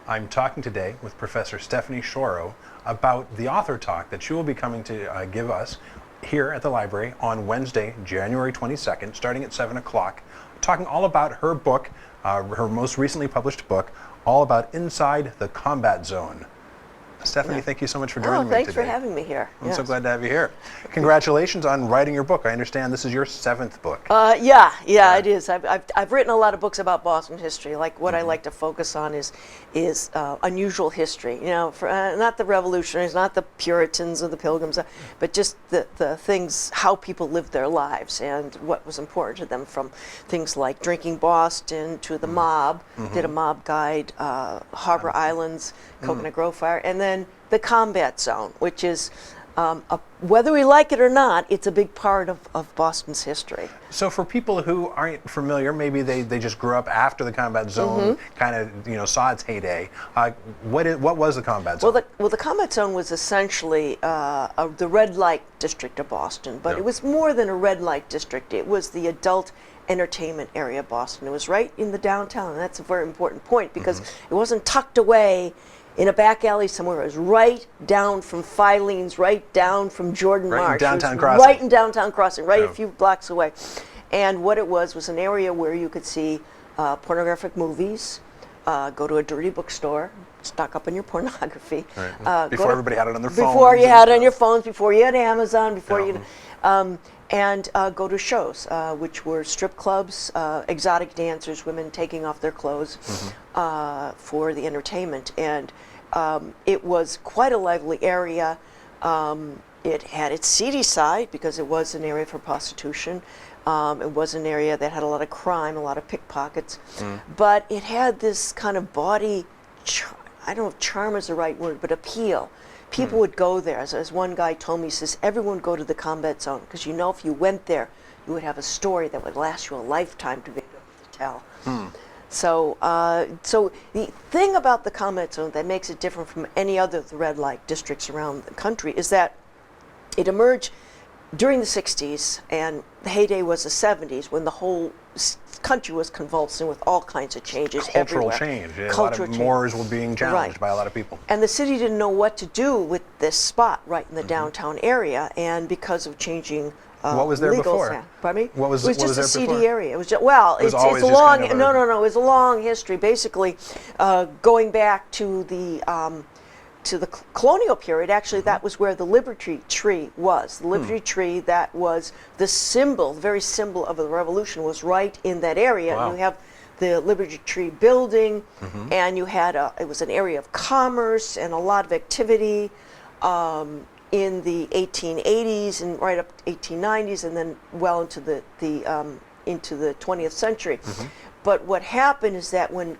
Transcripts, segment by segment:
I'm talking today with Professor Stephanie Shoro about the author talk that she will be coming to give us here at the library on Wednesday, January 22nd, starting at 7 o'clock, talking all about her book, her most recently published book, all about Inside the Combat Zone. Stephanie, thank you so much for joining me today. Thanks for having me here. I'm so glad to have you here. Congratulations on writing your book. I understand this is your 7th book. Yeah, it is. I've written a lot of books about Boston history. Like what I like to focus on is unusual history. You know, not the revolutionaries, not the Puritans or the Pilgrims, but just the things, how people lived their lives and what was important to them, from things like drinking Boston to the mob. Did a mob guide, Harbor Islands, Coconut Grove fire, and then the combat zone, which is, whether we like it or not, it's a big part of Boston's history. So for people who aren't familiar, maybe they just grew up after the combat zone, kind of saw its heyday. What was the combat zone? Well, the combat zone was essentially the red light district of Boston, but it was more than a red light district. It was the adult entertainment area of Boston. It was right in the downtown, and that's a very important point because it wasn't tucked away in a back alley somewhere. It was right down from Filene's, right down from Jordan Marsh. Right in Downtown Crossing. Right in Downtown Crossing, right a few blocks away. And what it was an area where you could see pornographic movies, go to a dirty bookstore, stock up on your pornography. Right. Before everybody had it on their phones. Before you had it on your phones, before you had Amazon, before you... and go to shows, which were strip clubs, exotic dancers, women taking off their clothes for the entertainment. And it was quite a lively area. It had its seedy side because it was an area for prostitution. It was an area that had a lot of crime, a lot of pickpockets. But it had this kind of bawdy, I don't know if charm is the right word, but appeal. People would go there. As one guy told me, he says, everyone would go to the combat zone because if you went there, you would have a story that would last you a lifetime to be able to tell. So the thing about the combat zone that makes it different from any other of the red light districts around the country is that it emerged during the 60s, and the heyday was the 70s, when the whole country was convulsing with all kinds of changes Cultural everywhere. change. Yeah, a lot of mores were being challenged by a lot of people. And the city didn't know what to do with this spot right in the downtown area, and because of changing what was there before? Pardon me? What was it was what just was a there seedy before? area. It was just, well, it's always a just long kind of no. It was a long history. Basically, going back to the colonial period, actually, that was where the Liberty Tree was. The Liberty Tree that was the symbol, the very symbol of the Revolution, was right in that area. Wow. And you have the Liberty Tree building, and you had it was an area of commerce and a lot of activity in the 1880s and right up to 1890s, and then well into the 20th century. But what happened is that when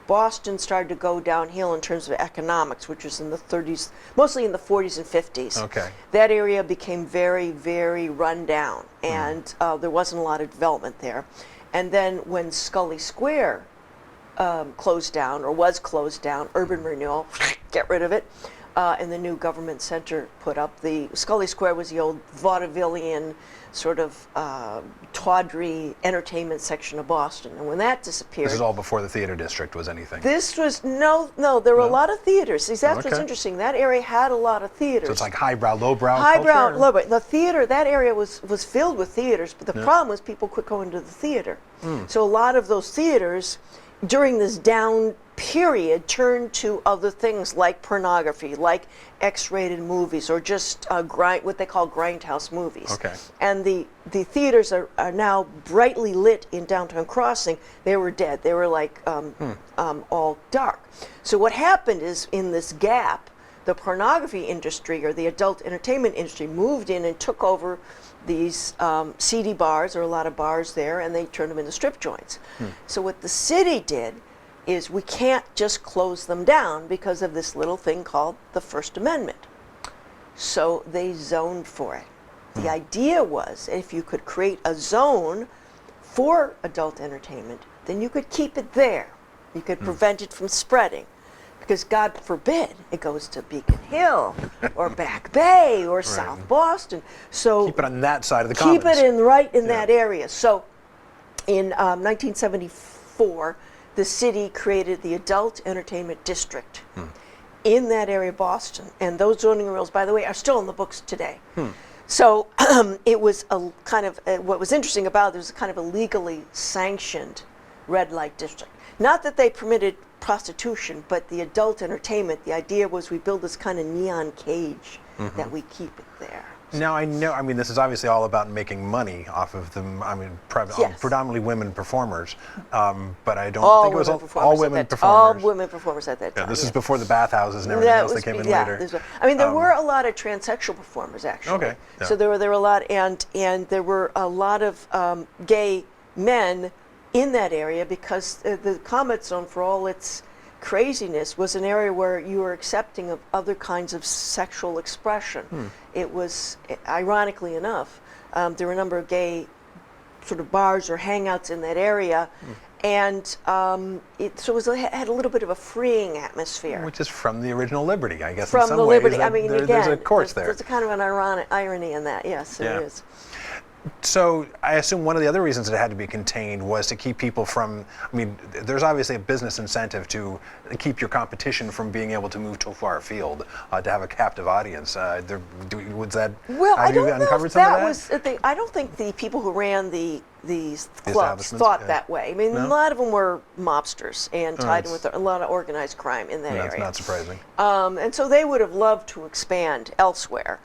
Boston started to go downhill in terms of economics, which was in the 30s, mostly in the 40s and 50s. Okay. That area became very, very run down, and there wasn't a lot of development there. And then when Scully Square closed down, or was closed down, urban renewal, get rid of it, and the new government center put up. The Scully Square was the old vaudevillian sort of tawdry entertainment section of Boston, and when that disappeared... This is all before the theater district was anything. This was, no, there were a lot of theaters. See, that's what's interesting. That area had a lot of theaters. So it's like highbrow, lowbrow Highbrow, culture? lowbrow. The theater, that area was filled with theaters, but the problem was people quit going to the theater. So a lot of those theaters, during this down period, turned to other things like pornography, like X-rated movies, or just what they call grindhouse movies. Okay. And the theaters are now brightly lit in Downtown Crossing. They were dead. They were like all dark. So what happened is, in this gap, the pornography industry, or the adult entertainment industry, moved in and took over these seedy bars. There were a lot of bars there, and they turned them into strip joints. So what the city did is, we can't just close them down because of this little thing called the First Amendment. So they zoned for it. The idea was, if you could create a zone for adult entertainment, then you could keep it there. You could prevent it from spreading. Because God forbid it goes to Beacon Hill or Back Bay or South Boston. So keep it on that side of the commons. Keep it right in that area. So in 1974, the city created the Adult Entertainment District in that area of Boston. And those zoning rules, by the way, are still in the books today. So it was a kind of, what was interesting about it was kind of a legally sanctioned red light district. Not that they permitted prostitution, but the adult entertainment, the idea was we build this kind of neon cage that we keep it there. Now I know. I mean, this is obviously all about making money off of them. I mean, Yes. predominantly women performers, but I don't All think it was women all performers women at that, performers. all women performers at that Yeah, time. this is yes. before the bathhouses and everything else that came in later. I mean, there were a lot of transsexual performers actually. Okay, yeah. So there were a lot, and there were a lot of gay men in that area because the Combat Zone, for all its craziness, was an area where you were accepting of other kinds of sexual expression. It was, ironically enough, there were a number of gay sort of bars or hangouts in that area, and so it was, had a little bit of a freeing atmosphere. Which is from the original Liberty, I guess. From in some the ways, Liberty, that I mean, there's again, a course there. there's a kind of an irony in that. Yes, Yeah. it is. So I assume one of the other reasons it had to be contained was to keep people from, I mean, there's obviously a business incentive to keep your competition from being able to move too far afield, to have a captive audience. Was that, Well, I have you don't know uncovered if some of that that? was. I don't think the people who ran these clubs establishments, thought yeah. that way. I mean, No? a lot of them were mobsters and tied in that's- with a lot of organized crime in that That's area. not surprising. And so they would have loved to expand elsewhere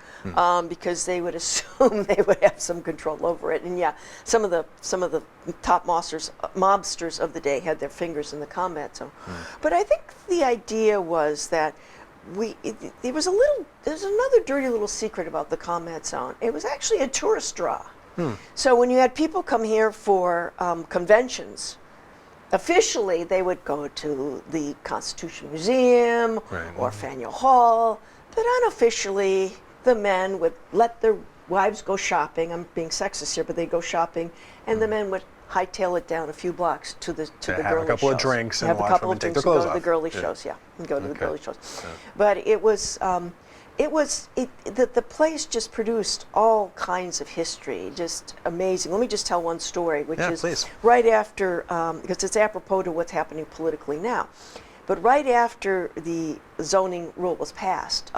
because they would assume they would have some control over it. And yeah, some of the top mobsters of the day had their fingers in the Combat Zone. But I think the idea was that there's another dirty little secret about the Combat Zone. It was actually a tourist draw. So when you had people come here for conventions, officially they would go to the Constitution Museum Right. or Faneuil Hall, but unofficially the men would let their wives go shopping. I'm being sexist here, but they go shopping, and the men would hightail it down a few blocks to the To girly have a couple of shows. drinks and Have a watch couple them of and take drinks their and clothes go to the off. girly Yeah. shows, and go to the Okay. girly shows. But the place just produced all kinds of history, just amazing. Let me just tell one story, which Yeah, is please. right after, because it's apropos to what's happening politically now. But right after the zoning rule was passed,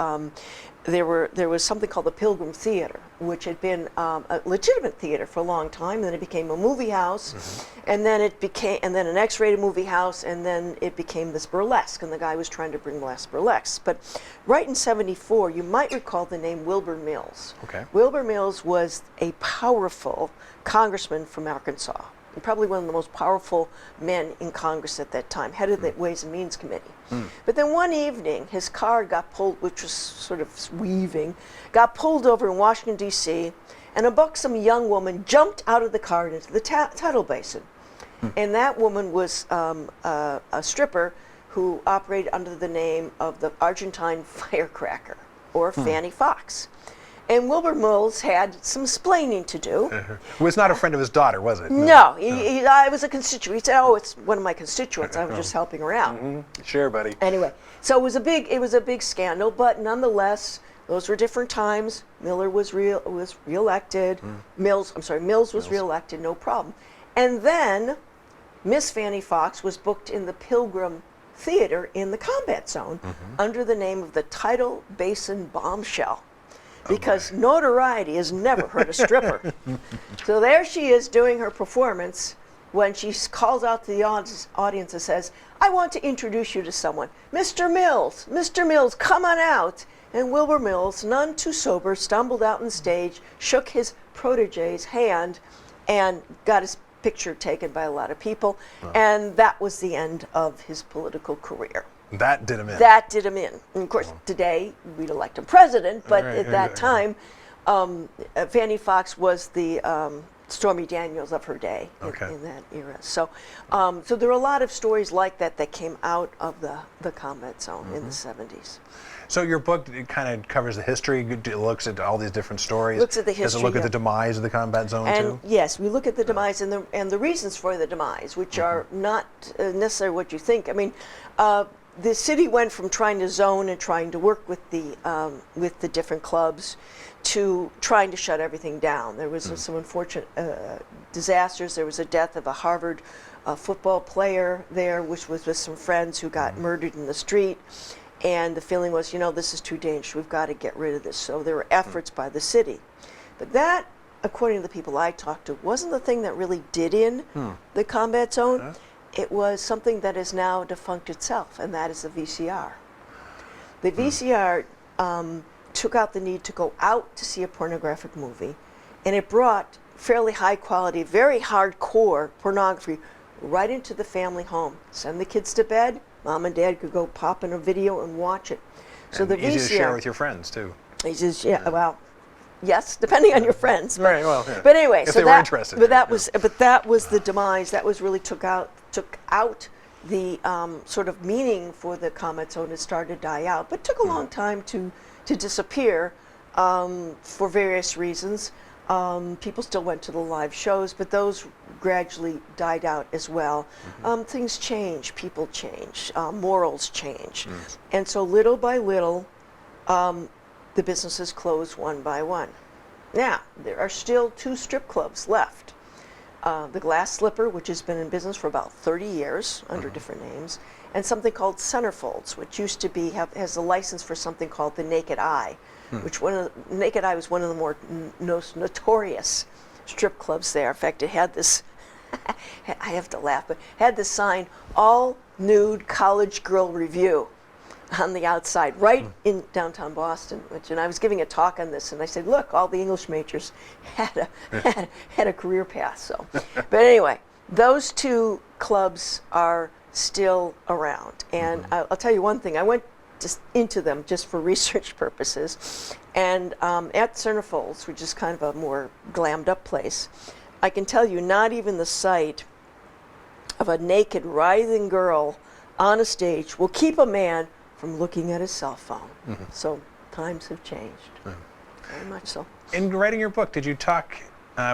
there was something called the Pilgrim Theater, which had been a legitimate theater for a long time. Then it became a movie house, and then an X-rated movie house, and then it became this burlesque. And the guy was trying to bring less burlesque. But right in '74, you might recall the name Wilbur Mills. Okay. Wilbur Mills was a powerful congressman from Arkansas, and probably one of the most powerful men in Congress at that time, head of the Ways and Means Committee. But then one evening, his car got pulled, which was sort of weaving, got pulled over in Washington, D.C., and a buxom young woman jumped out of the car into the tidal basin. And that woman was a stripper who operated under the name of the Argentine Firecracker, or Fanny Fox. And Wilbur Mills had some splaining to do. Was not a friend of his daughter, was it? No, I was a constituent. He said, "Oh, it's one of my constituents. I was just helping her out." Sure, buddy. Anyway, so it was a big scandal, but nonetheless, those were different times. Miller was reelected. Mills was reelected, no problem. And then Miss Fanny Fox was booked in the Pilgrim Theater in the Combat Zone under the name of the Tidal Basin Bombshell. Because notoriety has never hurt a stripper. So there she is doing her performance when she calls out to the audience and says, "I want to introduce you to someone. Mr. Mills, come on out." And Wilbur Mills, none too sober, stumbled out on stage, shook his protege's hand, and got his picture taken by a lot of people. And that was the end of his political career. That did him in. That did him in. And of course, today we'd elect him president, but Right, at that time, Fanny Fox was the Stormy Daniels of her day in that era. So, so there are a lot of stories like that that came out of the Combat Zone in the 70s. So your book, it kind of covers the history. It looks at all these different stories. Looks at the Does it history, look at yeah. the demise of the Combat Zone And too? yes, we look at the demise and the reasons for the demise, which are not necessarily what you think. I mean, the city went from trying to zone and trying to work with the different clubs to trying to shut everything down. There was some unfortunate disasters. There was a death of a Harvard a football player there, which was with some friends who got murdered in the street. And the feeling was, this is too dangerous. We've got to get rid of this. So there were efforts by the city. But that, according to the people I talked to, wasn't the thing that really did in the combat zone. It was something that is now defunct itself, and that is the VCR. The VCR took out the need to go out to see a pornographic movie, and it brought fairly high quality, very hardcore pornography right into the family home. Send the kids to bed, mom and dad could go pop in a video and watch it. So and the easy VCR, to share with your friends too. Well, yes, depending on your friends. Right. Well, yeah. But anyway, if so they were interested. But that was the demise. That was really took out the sort of meaning for the combat zone. It started to die out, but took a long time to disappear for various reasons. People still went to the live shows, but those gradually died out as well. Things change, people change, morals change. And so little by little, the businesses closed one by one. Now, there are still 2 strip clubs left. The Glass Slipper, which has been in business for about 30 years under different names, and something called Centerfolds, which used to be has a license for something called the Naked Eye, which Naked Eye was one of the more most notorious strip clubs there. In fact, it had this, I have to laugh, but had this sign, "All Nude College Girl Review," on the outside, right in downtown Boston. And I was giving a talk on this, and I said, "Look, all the English majors had a career path." So, but anyway, those 2 clubs are still around, and I'll tell you one thing. I went just into them just for research purposes, and at Centerfolds, which is kind of a more glammed up place, I can tell you, not even the sight of a naked, writhing girl on a stage will keep a man from looking at his cell phone. So times have changed, very much so. In writing your book, did you talk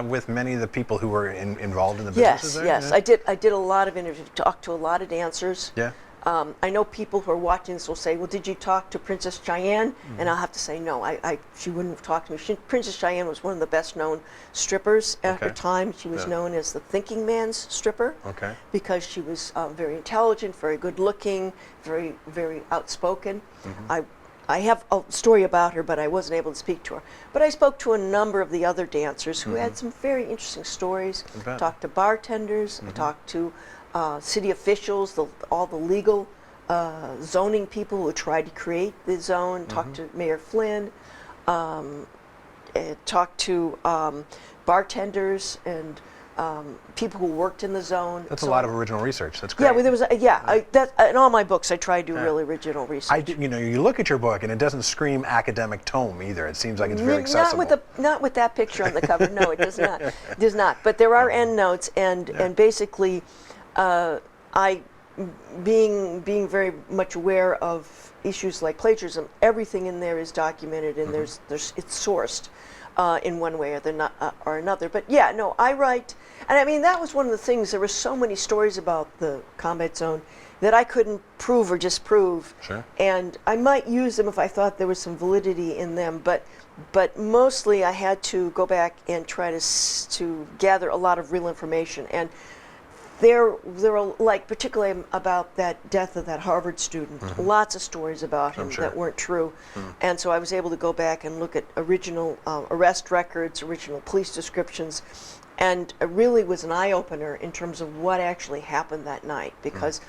with many of the people who were involved in the businesses there? Yes, Yeah. I did a lot of interviews, talked to a lot of dancers. Yeah. I know people who are watching this will say, "Well, did you talk to Princess Cheyenne?" And I'll have to say, no, she wouldn't have talked to me. Princess Cheyenne was one of the best known strippers at her time. She was known as the thinking man's stripper because she was very intelligent, very good looking, very, very outspoken. I have a story about her, but I wasn't able to speak to her. But I spoke to a number of the other dancers who had some very interesting stories. Talked to bartenders, I talked to city officials, all the legal zoning people who tried to create the zone, talked to Mayor Flynn, talked to bartenders and people who worked in the zone. That's a lot of original research. That's great. Yeah, well, there was in all my books I try to do really original research. You look at your book and it doesn't scream academic tome either. It seems like it's very accessible. Not with that picture on the cover. No, it does not. It does not. But there are endnotes, and basically, I, being very much aware of issues like plagiarism, everything in there is documented, and it's sourced in one way or another. But yeah, no, I write, and I mean that was one of the things. There were so many stories about the combat zone that I couldn't prove or disprove, and I might use them if I thought there was some validity in them. But mostly I had to go back and try to gather a lot of real information. And there were, like, particularly about that death of that Harvard student, lots of stories about him that weren't true. And so I was able to go back and look at original arrest records, original police descriptions, and it really was an eye-opener in terms of what actually happened that night, because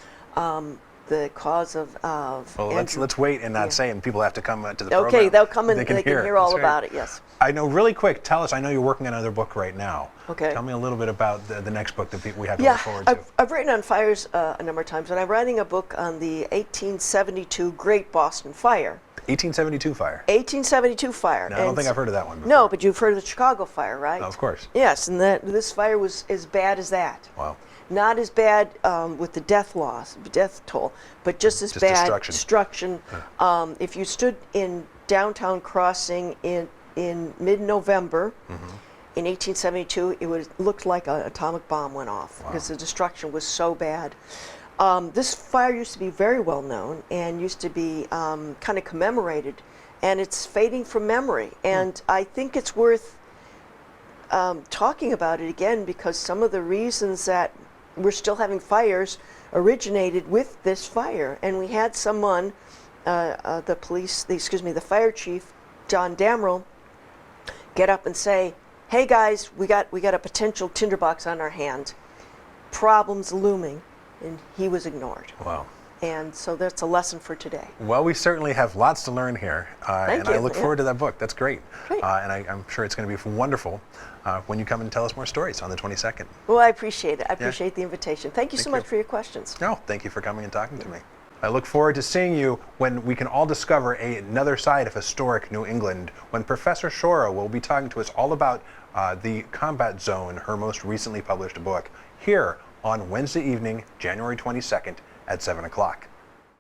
the cause of well, let's wait and not say, and people have to come to the program. Okay, they'll come and they can hear all That's about it, yes. I know, really quick, tell us, I know you're working on another book right now. Okay. Tell me a little bit about the next book that we have to look forward to. I've written on fires a number of times, and I'm writing a book on the 1872 Great Boston Fire. 1872 fire. 1872 fire. No, I don't think I've heard of that one before. No, but you've heard of the Chicago fire, right? Oh, of course. Yes, and this fire was as bad as that. Wow. Not as bad with the death toll, but just as bad destruction. If you stood in downtown Crossing in mid-November in 1872, it looked like an atomic bomb went off because the destruction was so bad. This fire used to be very well known and used to be kind of commemorated, and it's fading from memory. And I think it's worth talking about it again, because some of the reasons that we're still having fires originated with this fire. And we had someone, the fire chief, John Damrell, get up and say, "Hey guys, we got a potential tinderbox on our hand. Problems looming," and he was ignored. Wow. And so that's a lesson for today. Well, we certainly have lots to learn here, and you. I look Yeah. forward to that book. That's great. Great. And I'm sure it's going to be wonderful when you come and tell us more stories on the 22nd. Well, I appreciate it. I appreciate the invitation. Thank you so Thank much you. for your questions. No, thank you for coming and talking to me. I look forward to seeing you when we can all discover another side of historic New England, when Professor Shoro will be talking to us all about the Combat Zone, her most recently published book, here on Wednesday evening, January 22nd at 7 o'clock.